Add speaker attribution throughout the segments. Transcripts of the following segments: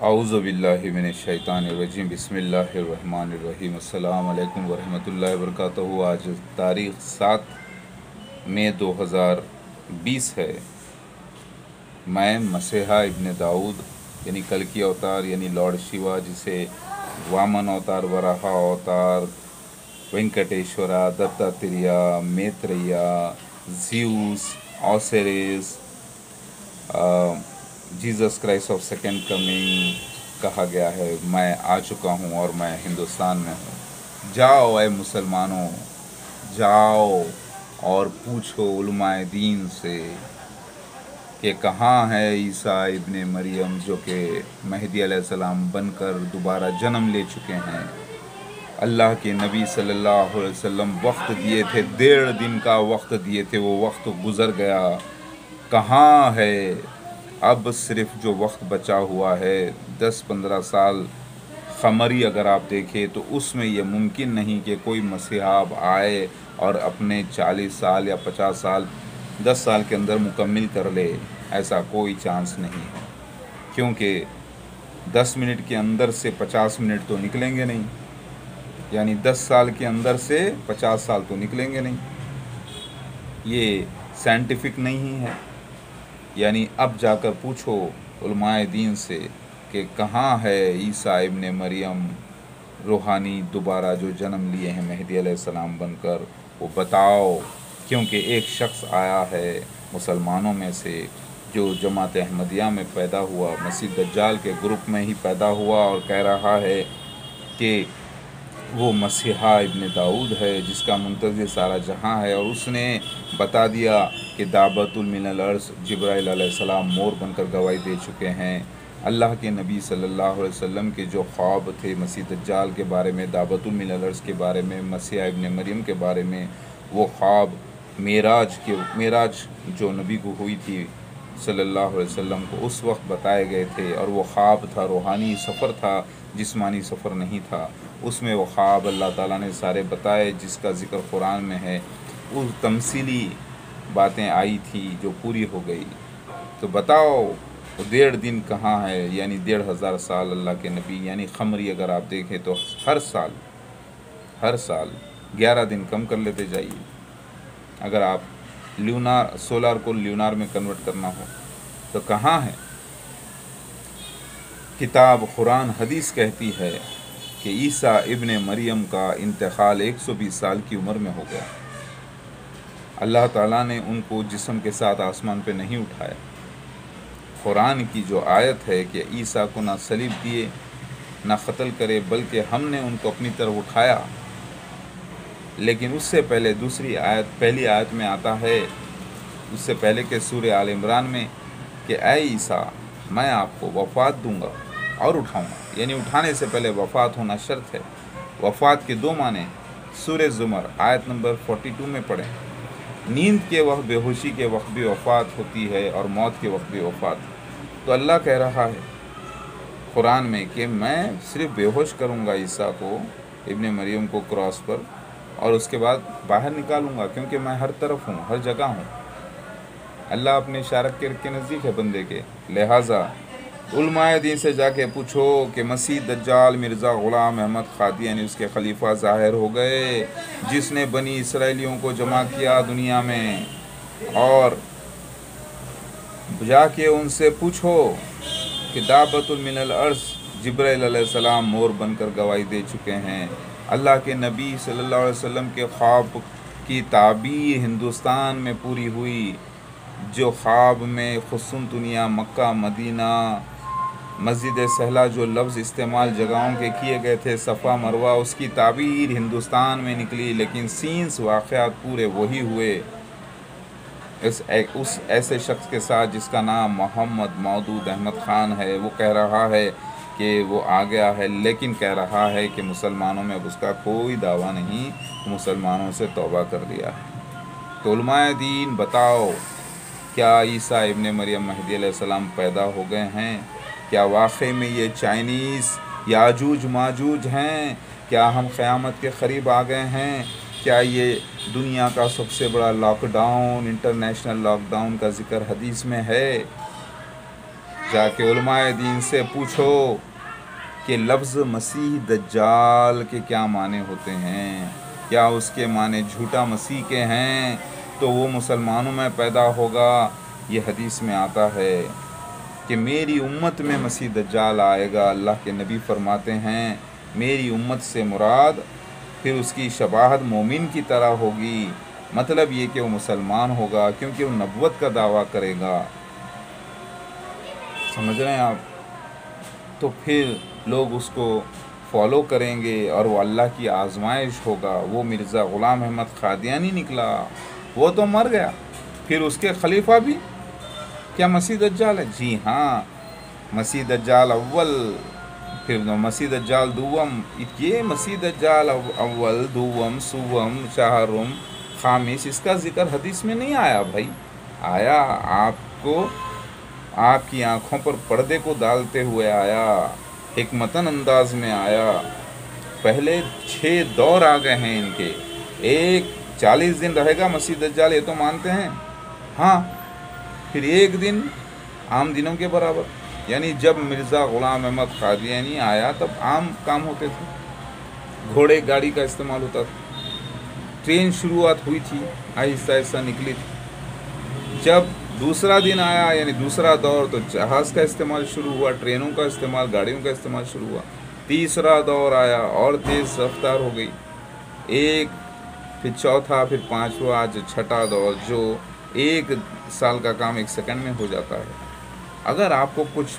Speaker 1: अऊज़ु बिल्लाहि मिनश्शैतानिर्रजीम बिस्मिल्लाहिर्रहमानिर्रहीम अस्सलामु अलैकुम वरहमतुल्लाहि वबरकातुहू। आज तारीख़ 7 मई 2020 है। मैं मसीहा इब्न दाऊद यानी कल्कि अवतार यानी लॉर्ड शिवा, जिसे वामन अवतार, वराहा अवतार, Venkateswara, Dattatreya, Maitreya, Zeus, Osiris, Jesus Christ of second coming कहा गया है। मैं आ चुका हूँ और मैं हिंदुस्तान में हूँ। जाओ ए मुसलमानों, जाओ और पूछो उलमाए दीन से कि कहाँ है ईसा इब्ने मरियम, जो कि महदी अलैहिस्सलाम बनकर दोबारा जन्म ले चुके हैं। अल्लाह के नबी सल्लल्लाहु अलैहि वसल्लम वक्त दिए थे, 1.5 दिन का वक्त दिए थे, वो वक्त गुज़र गया। कहाँ है? अब सिर्फ़ जो वक्त बचा हुआ है 10-15 साल क़मरी अगर आप देखें तो उसमें यह मुमकिन नहीं कि कोई मसीहा आए और अपने 40 साल या 50 साल 10 साल के अंदर मुकम्मिल कर ले। ऐसा कोई चांस नहीं है, क्योंकि 10 मिनट के अंदर से 50 मिनट तो निकलेंगे नहीं, यानी 10 साल के अंदर से 50 साल तो निकलेंगे नहीं। ये साइंटिफिक नहीं है। यानी अब जाकर पूछो उलमाए दीन से कि कहाँ है ईसा इब्ने मरियम रूहानी दोबारा जो जन्म लिए हैं महदी अलैहिस्सलाम बनकर, वो बताओ। क्योंकि एक शख्स आया है मुसलमानों में से जो जमात अहमदिया में पैदा हुआ, मसीह दज्जाल के ग्रुप में ही पैदा हुआ, और कह रहा है कि वो मसीहा इब्न दाऊद है जिसका मुंतज़िर सारा जहां है। और उसने बता दिया कि दाबतुल मिनल अर्ज़ जिब्राइल अलैहिस्सलाम मोर बनकर गवाही दे चुके हैं। अल्लाह के नबी सल्लल्लाहु अलैहि वसल्लम के जो ख्वाब थे मसीह दज्जाल के बारे में, दाबतुल मिनल अर्ज़ के बारे में, मसीहा इब्न मरियम के बारे में, वो ख्वाब मेराज जो नबी को हुई थी सल्लल्लाहु अलैहि वसल्लम को, उस वक्त बताए गए थे। और वो ख्वाब था, रूहानी सफ़र था, जिस्मानी सफ़र नहीं था। उसमें वो ख्वाब अल्लाह ताला ने सारे बताए, जिसका ज़िक्र कुरान में है। उस तमसीली बातें आई थी जो पूरी हो गई। तो बताओ वो 1.5 दिन कहाँ है? यानी 1500 साल अल्लाह के नबी, यानी क़मरी अगर आप देखें तो हर साल 11 दिन कम कर लेते जाइए। अगर आप ल्यूनार सोलार को ल्यूनार में कन्वर्ट करना हो तो कहाँ है? किताब कुरान हदीस कहती है कि ईसा इब्ने मरियम का इंतकाल 120 साल की उम्र में हो गया। अल्लाह ताला ने उनको जिस्म के साथ आसमान पे नहीं उठाया। कुरान की जो आयत है कि ईसा को ना सलीब दिए ना क़त्ल करे, बल्कि हमने उनको अपनी तरफ उठाया। लेकिन उससे पहले दूसरी आयत, पहली आयत में आता है, उससे पहले के सूरह आल इमरान में, कि ऐ ईसा मैं आपको वफ़ात दूंगा और उठाऊंगा। यानी उठाने से पहले वफ़ात होना शर्त है। वफ़ात के 2 माने सूरह ज़ुमर आयत नंबर 42 में पढ़ें। नींद के वक्त, बेहोशी के वक्त भी वफ़ात होती है और मौत के वक्त भी वफ़ात। तो अल्लाह कह रहा है कुरान में कि मैं सिर्फ़ बेहोश करूँगा ईसा को, इब्ने मरियम को क्रॉस पर, और उसके बाद बाहर निकालूंगा, क्योंकि मैं हर तरफ हूँ, हर जगह हूँ। अल्लाह अपने इशारत के नज़दीक है बंदे के। लिहाजा उलमाए दीन से जाके पूछो कि मसीह दज्जाल मिर्ज़ा ग़ुलाम अहमद क़ादियानी उसके खलीफा ज़ाहिर हो गए, जिसने बनी इसराइलियों को जमा किया दुनिया में। और जाके उनसे पूछो कि दाबतुल मिनल अर्ज़ जिब्राइल अलैहिस्सलाम मोर बनकर गवाही दे चुके हैं। अल्लाह के नबी सल्लल्लाहु अलैहि वसल्लम के ख्वाब की ताबीर हिंदुस्तान में पूरी हुई। जो ख्वाब में खुसुनतुनिया, मक्का, मदीना, मस्जिद सहला, जो लफ्ज़ इस्तेमाल जगहों के किए गए थे, सफ़ा मरवा, उसकी ताबीर हिंदुस्तान में निकली। लेकिन सीन्स वाक़यात पूरे वही हुए उस ऐसे शख्स के साथ जिसका नाम मोहम्मद मौदूद अहमद ख़ान है। वो कह रहा है कि वो आ गया है, लेकिन कह रहा है कि मुसलमानों में अब उसका कोई दावा नहीं, मुसलमानों से तौबा कर लिया है। तो उलमाए दीन बताओ, क्या ईसा इब्ने मरियम महदी अलैहिस्सलाम पैदा हो गए हैं? क्या वाकई में ये चाइनीज़ याजूज माजूज हैं? क्या हम क़यामत के क़रीब आ गए हैं? क्या ये दुनिया का सबसे बड़ा लॉकडाउन, इंटरनेशनल लॉकडाउन का ज़िक्र हदीस में है? جا کے علماء دین سے پوچھو کہ لفظ مسیح دجال کے کیا معنی ہوتے ہیں، کیا اس کے معنی جھوٹا مسیح کے ہیں تو وہ مسلمانوں میں پیدا ہوگا۔ یہ حدیث میں آتا ہے کہ میری امت میں مسیح دجال آئے گا۔ اللہ کے نبی فرماتے ہیں میری امت سے مراد پھر اس کی شباہت مومن کی طرح ہوگی، مطلب یہ کہ وہ مسلمان ہوگا کیونکہ وہ نبوت کا دعویٰ کرے گا۔ سمجھ رہے ہیں آپ؟ تو پھر لوگ اس کو فالو کریں گے اور وہ اللہ کی آزمائش ہوگا۔ وہ مرزا غلام احمد قادیانی نکلا، وہ تو مر گیا، پھر اس کے خلیفہ بھی کیا مسیح دجال ہے؟ جی ہاں، مسیح دجال اول، پھر مسیح دجال دوم، یہ مسیح دجال اول دوم سوم چہارم خامس، اس کا ذکر حدیث میں نہیں آیا بھائی، آیا آپ کو آپ کی آنکھوں پر پردے کو ڈالتے ہوئے آیا، حکمتاً انداز میں آیا۔ پہلے 6 دور آ گئے ہیں ان کے، ایک 40 دن رہے گا مسیح دجال، یہ تو مانتے ہیں، ہاں، پھر ایک دن عام دنوں کے برابر، یعنی جب مرزا غلام احمد قادیانی آیا تب عام کام ہوتے تھے، گھوڑے گاڑی کا استعمال ہوتا تھا، ٹرین شروعات ہوئی تھی، آہستہ آہستہ نکلی تھی۔ جب دوسرا دن آیا یعنی دوسرا دور تو جہاز کا استعمال شروع ہوا، ٹرینوں کا استعمال، گاڑیوں کا استعمال شروع ہوا۔ تیسرا دور آیا اور تیز رفتار ہو گئی، ایک، پھر چوتھا، پھر پانچواں، آج چھٹا دور، جو 1 سال کا کام 1 سیکنڈ میں ہو جاتا ہے۔ اگر آپ کو کچھ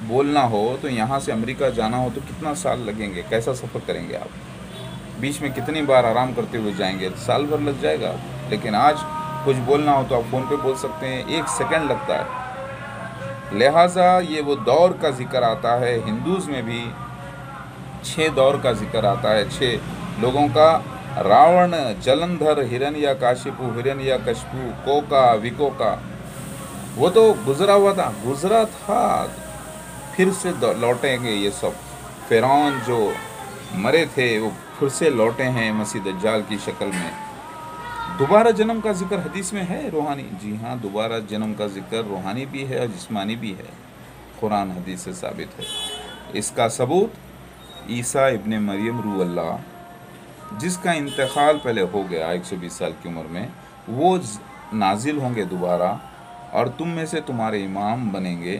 Speaker 1: بولنا ہو تو یہاں سے امریکہ جانا ہو تو کتنا سال لگیں گے؟ کیسا سفر کریں گے آپ؟ بیچ میں کتنی بار آرام کرتے ہوئے جائیں گے؟ سال بھر لگ جائے گا۔ لیکن آج کچھ بولنا ہو تو آپ فون پہ بول سکتے ہیں، 1 سیکنڈ لگتا ہے۔ لہٰذا یہ وہ دور کا ذکر آتا ہے، ہندوز میں بھی 6 دور کا ذکر آتا ہے، 6 لوگوں کا، راون، جلندھر، ہرنیا کاشپو، ہرنیا کشپو، کوکا، وکوکا، وہ تو گزرا تھا، پھر سے لوٹیں گے یہ سب۔ فرعون جو مرے تھے وہ پھر سے لوٹے ہیں مسیح دجال کی شکل میں۔ دوبارہ جنم کا ذکر حدیث میں ہے روحانی، جی ہاں، دوبارہ جنم کا ذکر روحانی بھی ہے اور جسمانی بھی ہے، قرآن حدیث سے ثابت ہے۔ اس کا ثبوت عیسیٰ ابن مریم روح اللہ، جس کا انتقال پہلے ہو گیا 120 سال کی عمر میں، وہ نازل ہوں گے دوبارہ اور تم میں سے تمہارے امام بنیں گے،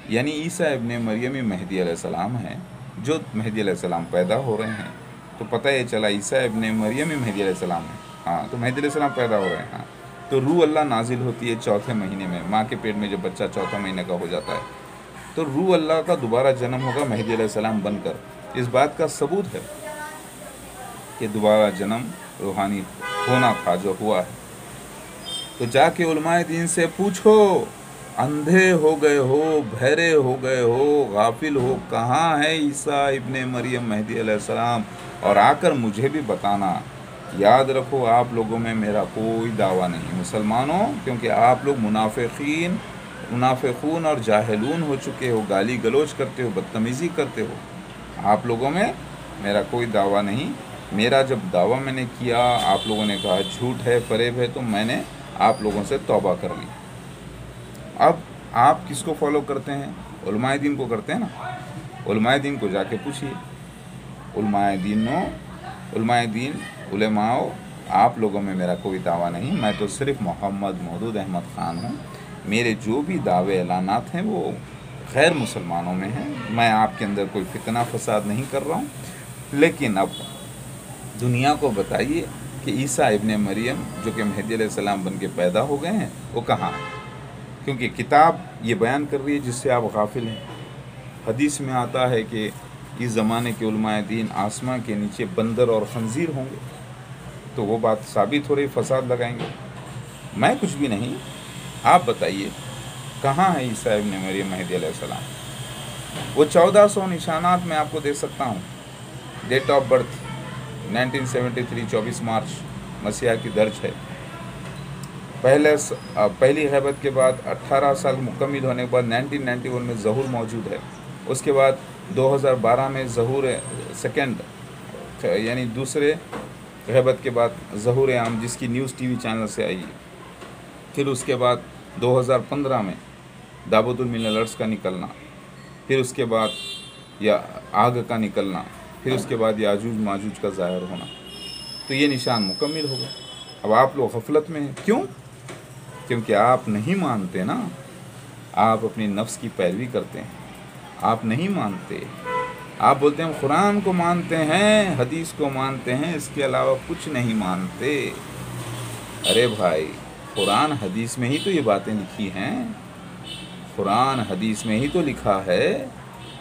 Speaker 1: یعنی عیسیٰ ابن مریم مہدی علیہ السلام ہیں، جو مہدی علیہ السلام پیدا ہو رہے ہیں۔ تو پتہ یہ چلا عیسیٰ ابن مریم مہدی علیہ السلام ہے، ہاں، تو مہدی علیہ السلام پیدا ہو رہے ہیں، ہاں۔ تو روح اللہ نازل ہوتی ہے 4تھے مہینے میں، ماں کے پیٹ میں جب بچہ 4تھا مہینے کا ہو جاتا ہے تو روح اللہ کا دوبارہ جنم ہوگا مہدی علیہ السلام بن کر۔ اس بات کا ثبوت ہے کہ دوبارہ جنم روحانی ہونا تھا جو ہوا ہے۔ تو جا کے علماء دین سے پوچھو، اندھے ہو گئے ہو، بہرے ہو گئے ہو، غافل ہو، کہاں ہے عیسیٰ ابن مریم مہدی علیہ السلام، اور آ کر مجھے بھی بتانا۔ یاد رکھو آپ لوگوں میں میرا کوئی دعویٰ نہیں مسلمانوں، کیونکہ آپ لوگ منافقون اور جاہلون ہو چکے ہو، گالی گلوچ کرتے ہو، بدتمیزی کرتے ہو۔ آپ لوگوں میں میرا کوئی دعویٰ نہیں۔ میرا جب دعویٰ میں نے کیا، آپ لوگوں نے کہا جھوٹ ہے، فریب ہے، تو میں نے آپ لوگوں سے توبہ کر لی۔ اب آپ کس کو فالو کرتے ہیں؟ علماء دین کو کرتے ہیں نا۔ علماء دین کو جا کے پوچھیے، علماء، آپ لوگوں میں میرا کوئی دعویٰ نہیں، میں تو صرف محمد محدود احمد خان ہوں، میرے جو بھی دعوے اعلانات ہیں وہ غیر مسلمانوں میں ہیں، میں آپ کے اندر کوئی فتنہ فساد نہیں کر رہا ہوں۔ لیکن اب دنیا کو بتائیے کہ عیسیٰ ابن مریم جو کہ مہدی علیہ السلام بن کے پیدا ہو گئے ہیں وہ کہاں ہیں؟ کیونکہ کتاب یہ بیان کر رہی ہے جس سے آپ غافل ہیں۔ حدیث میں آتا ہے کہ اس زمانے کے علماء دین آسمان کے نیچے بندر اور خنزیر ہوں گے، تو وہ بات ثابت ہو رہی، فساد لگائیں گے۔ میں کچھ بھی نہیں، آپ بتائیے کہاں ہے عیسیٰ ابن مریم مہدی علیہ السلام؟ وہ 1400 نشانات میں آپ کو دے سکتا ہوں۔ ڈیٹ آف برتھ 1973 24 مارچ مسیحا کی درج ہے۔ پہلی غیبت کے بعد 18 سال مکمل ہونے کے بعد 1991 میں ظہور موجود ہے۔ اس کے بعد 2012 میں ظہور سیکنڈ، یعنی دوسرے غیبت کے بعد ظہور عام، جس کی نیوز ٹی وی چینل سے آئی۔ پھر اس کے بعد 2015 میں दाबतुल मिनल अर्ज़ का निकलना, फिर उसके बाद या आग का निकलना, फिर उसके बाद याजूज माजूज का ज़ाहिर होना, तो ये निशान मुकम्मिल हो गए। अब आप लोग गफलत में हैं, क्यों? क्योंकि आप नहीं मानते ना, आप अपनी नफ्स की पैरवी करते हैं, आप नहीं मानते। आप बोलते हैं कुरान को मानते हैं, हदीस को मानते हैं, इसके अलावा कुछ नहीं मानते। अरे भाई, कुरान हदीस में ही तो ये बातें लिखी हैं, कुरान हदीस में ही तो लिखा है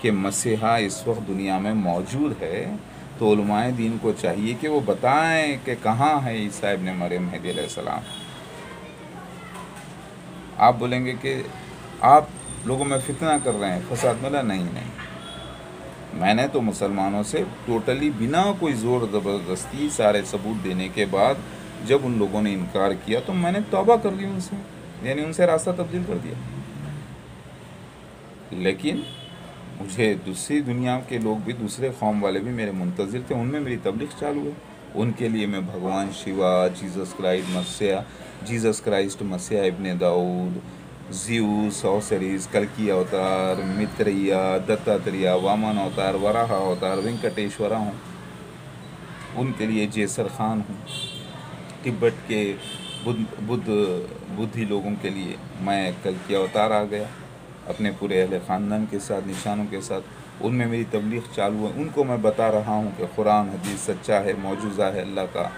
Speaker 1: कि मसीहा इस वक्त दुनिया में मौजूद है। तो उलमाए दीन को चाहिए कि वो बताएं कि कहाँ है ईसा इब्न मरियम मेहदी अलैहिस्सलाम। आप बोलेंगे कि आप लोगों में फितना कर रहे हैं, फसाद मिला। नहीं, मैंने तो मुसलमानों से टोटली बिना कोई ज़ोर ज़बरदस्ती सारे सबूत देने के बाद जब उन लोगों ने इनकार किया तो मैंने तौबा कर ली उनसे, यानी उनसे रास्ता तब्दील कर दिया। लेकिन मुझे दूसरी दुनिया के लोग भी, दूसरे कौम वाले भी मेरे मुंतज़िर थे, उनमें मेरी तबलीग चालू है। उनके लिए मैं भगवान शिवा, जीसस क्राइस्ट मसीहा इब्न दाऊद, ज़्यूस, ऑसरीज, कल्कि अवतार, मित्रैया, दत्तात्रेय, वामन अवतार, वराह अवतार, वेंकटेश्वरा हूँ। उनके लिए जेसर खान हूँ। तिब्बत के बुद्धि लोगों के लिए मैं कल्कि अवतार आ गया अपने पूरे अहले ख़ानदान के साथ, निशानों के साथ। उनमें मेरी तबलीग चालू है। उनको मैं बता रहा हूँ कि कुरान हदीस सच्चा है, मौजूज़ा है अल्लाह का,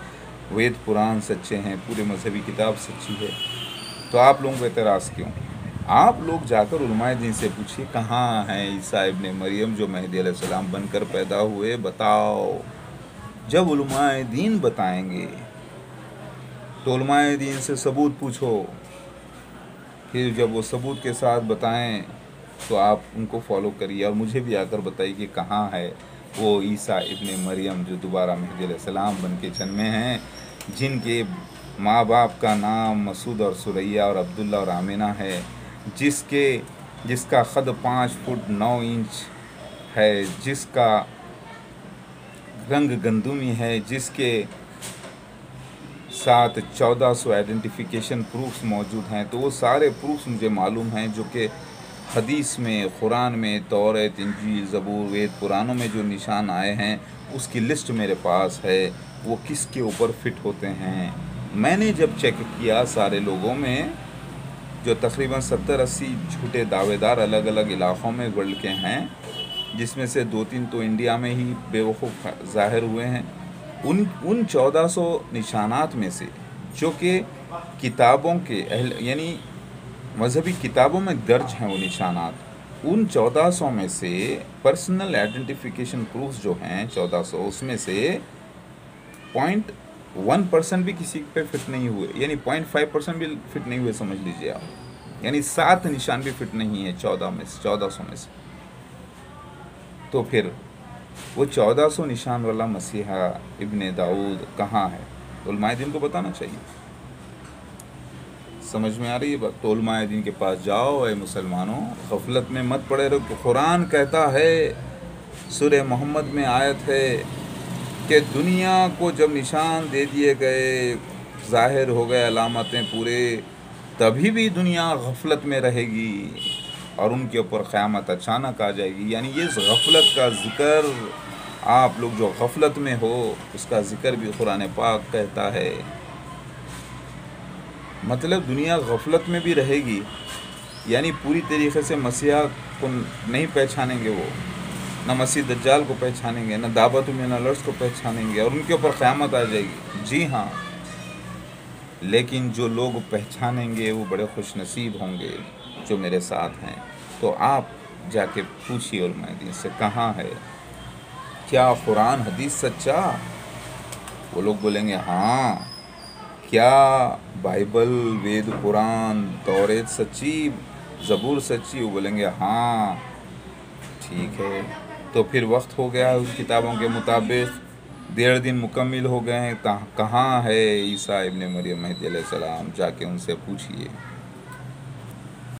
Speaker 1: वेद पुराण सच्चे हैं, पूरे मजहबी किताब सच्ची है। तो आप लोगों को एतराज़ क्यों? आप लोग जाकर उलमाए दीन से पूछिए कहाँ है ईसा इब्न मरियम जो मेहदी अलैहिस्सलाम बनकर पैदा हुए, बताओ। जब उलमाए दीन बताएंगे तो उलमाए दीन से सबूत पूछो, फिर जब वो सबूत के साथ बताएं तो आप उनको फॉलो करिए और मुझे भी आकर बताइए कि कहाँ है वो ईसा इब्न मरियम जो दोबारा मेहदी अलैहिस्सलाम बन के जन्मे हैं, जिनके माँ बाप का नाम मसूद और सुरैया और अब्दुल्ला और आमिना है, जिसका क़द 5 फुट 9 इंच है, जिसका रंग गंदुमी है, जिसके साथ 1400 आइडेंटिफिकेशन प्रूफ्स मौजूद हैं। तो वो सारे प्रूफ्स मुझे मालूम हैं जो कि हदीस में, कुरान में, तौरात, इंजील, ज़बूर, वेद पुराणों में जो निशान आए हैं उसकी लिस्ट मेरे पास है, वो किसके ऊपर फिट होते हैं। मैंने जब चेक किया सारे लोगों में, जो तकरीबन 70-80 झूठे दावेदार अलग अलग इलाक़ों में वर्ल्ड के हैं, जिसमें से 2-3 तो इंडिया में ही बेवकूफ़ ज़ाहिर हुए हैं, उन 1400 निशानात में से जो कि किताबों के यानी मजहबी किताबों में दर्ज हैं वो निशानात, उन 1400 में से पर्सनल आइडेंटिफिकेशन प्रूफ्स जो हैं 1400, उसमें से 0.1% भी किसी पे फिट नहीं हुए, यानी 0.5% भी फिट नहीं हुए, समझ लीजिए आप। यानी 7 निशान भी फिट नहीं है 1400 में से। तो फिर वो 1400 निशान वाला मसीहा इब्न दाऊद कहाँ है? उलमाए दीन को बताना चाहिए। समझ में आ रही है बात? तो उलमाए दीन के पास जाओ ए मुसलमानों, गफलत में मत पड़े रहो। कुरान कहता है, सूरह मोहम्मद में आयत है कि दुनिया को जब निशान दे दिए गए, ज़ाहिर हो गए अलामतें पूरे, तभी भी दुनिया गफलत में रहेगी और उनके ऊपर क़यामत अचानक आ जाएगी। यानी ये गफलत का ज़िक्र, आप लोग जो गफलत में हो उसका ज़िक्र भी कुरान पाक कहता है। मतलब दुनिया गफलत में भी रहेगी, यानी पूरी तरीक़े से मसीहा को नहीं पहचानेंगे, वो न मसीह दज्जाल को पहचानेंगे, न दावतुल मिनल अर्ज़ को पहचानेंगे और उनके ऊपर क़यामत आ जाएगी। जी हाँ, लेकिन जो लोग पहचानेंगे वो बड़े खुश नसीब होंगे जो मेरे साथ हैं। तो आप जाके पूछिए उलमाए दीन से कहाँ है, क्या कुरान हदीस सच्चा? वो लोग बोलेंगे हाँ। क्या बाइबल, वेद पुराण, तौरात सच्ची, ज़बूर सच्ची? वो बोलेंगे हाँ। ठीक है, तो फिर वक्त हो गया उन किताबों के मुताबिक, 1.5 दिन मुकम्मिल हो गए हैं। कहाँ है ईसा इब्न मरियम मेहदी अलैहिस्सलाम? जाके उनसे पूछिए।